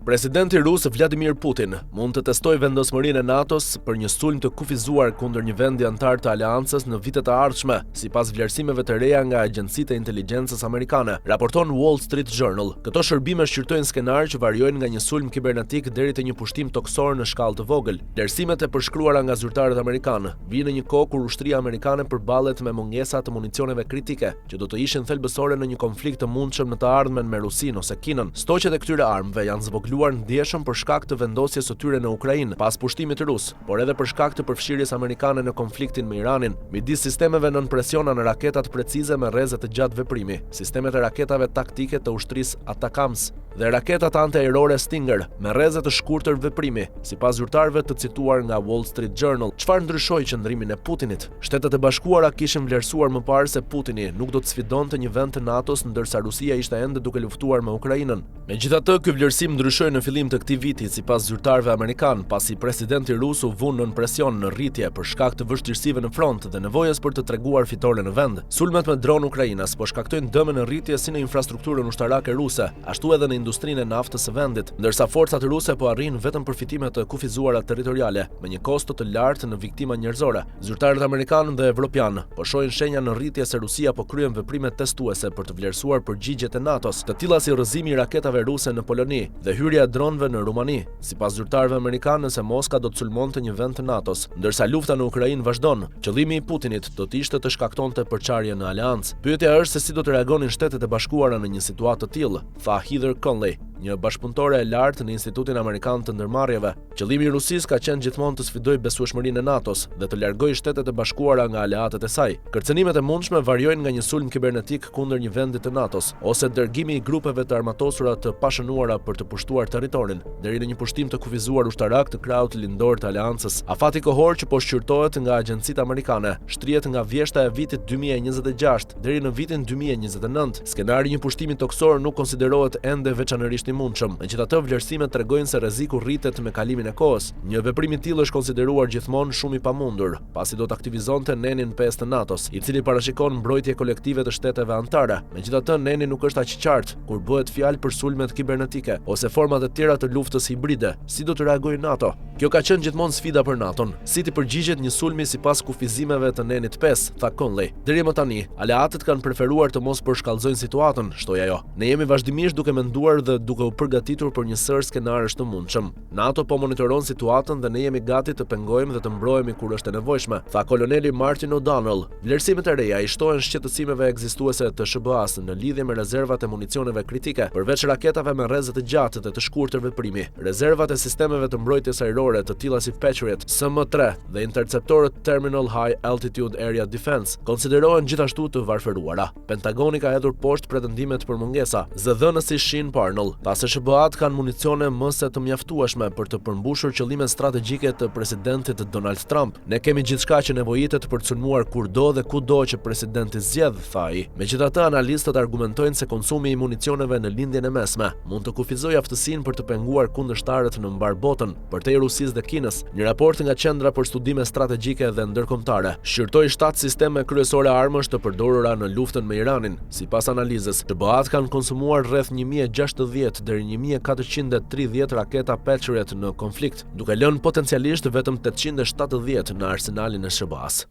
Presidenti rus Vladimir Putin mund të testojë vendosmërinë e NATO-s për një sulm të kufizuar kundër një vendi antar të aleancës në vitet e ardhshme, sipas vlerësimeve të reja nga agjencitë e inteligjencës amerikane, raporton Wall Street Journal. Këto shërbime shqyrtojnë skenar që variojnë nga një sulm kibernetik deri te një pushtim toksor në shkallë të vogël. Vlerësimet e përshkruara nga zyrtarët amerikanë vijnë në një kohë kur ushtria amerikane përballet me mungesa të municioneve kritike, që do të ishin thelbësore në një konflikt të mundshëm në të ardhmen me Rusinë ose Kinën. Stoqet e këtyre armëve janë zvogëluar ndjeshëm për shkak të vendosjes së tyre në Ukrainë pas pushtimit rus, por edhe për shkak të përfshirjes amerikane në konfliktin me Iranin. Midis sistemeve nën presion janë raketat precize me rrezet të gjatë veprimi, sistemet e raketave taktike të ushtrisë Atacams dhe raketat antiaerore Stinger me rrezet të shkurtër veprimi, sipas zyrtarëve të cituar nga Wall Street Journal. Çfarë ndryshoi qëndrimin e Putinit? Shtetet e Bashkuara kishin vlerësuar më parë se Putini nuk do të sfidonte një vend të NATO-s ndërsa Rusia ishte ende duke luftuar me Ukrainën. Megjithatë, ky vlerësim ndryshoi në fillim të këtij viti sipas zyrtarëve amerikan, pasi presidenti rus u vënë nën presion në rritje për shkak të vështirësive në front dhe nevojës për të treguar fitore në vend. Sulmet me dron ukrainas po shkaktojnë dëme në rritje si në infrastrukturën ushtarake ruse, ashtu edhe në industrinë e naftës së vendit, ndërsa forcat ruse po arrin vetëm përfitime të kufizuara territoriale me një kosto të lartë në viktima njerëzore. Zyrtarët amerikanë dhe evropianë po shohin shenja në rritje se Rusia po kryen veprime testuese për të vlerësuar përgjigjet e NATO-s, të tilla si rrëzimi i raketave ruse në Poloni dhe hyrja e dronëve në Rumani. Sipas zyrtarëve amerikanë, nëse Moska do të sulmonte një vend të NATO-s, ndërsa lufta në Ukrainë vazhdon, qëllimi i Putinit do të ishte të shkaktonte përçarje në aleancë. Pyetja është se si do të reagonin Shtetet e Bashkuara në një situatë të tillë, tha Heather Conley, një bashkëpunëtore e lartë në Institutin Amerikan të Ndërmarrjeve. Qëllimi i Rusisë ka qenë gjithmonë të sfidojë besueshmërinë e NATO-s dhe të largojë Shtetet e Bashkuara nga aleatët e saj. Kërcënimet e mundshme variojnë nga një sulm kibernetik kundër një vendi të NATO-s, ose dërgimi i grupeve të armatosura të pashënuara për të pushtuar territorin, deri në një pushtim të kufizuar ushtarak të krahut lindor të aleancës. Afati kohor që po shqyrtohet nga agjencitë amerikane shtrihet nga vjeshta e vitit 2026 deri në vitin 2029. Skenari i një pushtimi toksor nuk konsiderohet ende veçanërisht i mundshëm. Megjithatë, vlerësimet tregojnë se rreziku rritet me kalimin e kohës. Një veprim i tillë është konsideruar gjithmonë shumë i pamundur, pasi do të aktivizonte nenin 5 të NATO-s, i cili parashikon mbrojtje kolektive të shteteve anëtare. Megjithatë, neni nuk është aq i qartë kur bëhet fjalë për sulmet kibernetike ose format e tjera të luftës hibride. Si do të reagojë NATO? Kjo ka qenë gjithmonë sfida për NATO-n. Si të përgjigjet një sulmi sipas kufizimeve të nenit 5, tha Conley. Deri më tani, aleatët kanë preferuar të mos përshkallëzojnë situatën, shtoi ajo. Ne jemi vazhdimisht duke menduar dhe duke u përgatitur për një sër skenarësh të mundshëm. NATO po monitoron situatën dhe ne jemi gati të pengojmë dhe të mbrohemi kur është e nevojshme, tha koloneli Martin O'Donnell. Vlerësimet e reja i shtohen shqetësimeve ekzistuese të SBA-s në lidhje me rezervat e municioneve kritike, përveç raketave me rrezet të gjatë dhe të shkurtër veprimi. Rezervat e sistemeve të mbrojtjes ajrore të tilla si Patriot, SM-3 dhe interceptorët Terminal High Altitude Area Defense konsiderohen gjithashtu të varfëruara. Pentagoni ka hedhur poshtë pretendimet për mungesa. Zëdhënësi Shin Parnell tha se SBA-t kanë municione më se të mjaftueshme për të përmbushur qëllimet strategjike të presidentit Donald Trump. Ne kemi gjithçka që nevojitet për të sulmuar kurdo dhe kudo që presidenti zgjedh, tha ai. Megjithatë, analistët argumentojnë se konsumi i municioneve në lindjen e mesme mund të kufizojë aftësinë për të penguar kundërshtarët në mbar botën, përtej Rusisë dhe Kinës. Një raport nga Qendra për Studime Strategjike dhe Ndërkombëtare shqyrtoi 7 sisteme kryesore armësh të përdorura në luftën me Iranin. Sipas analizës, SBA-t kanë konsumuar rreth 1060 deri 1430 raketa Patriot në konflikt, duke lënë potencialisht vetëm 870 në arsenalin e SBA-s.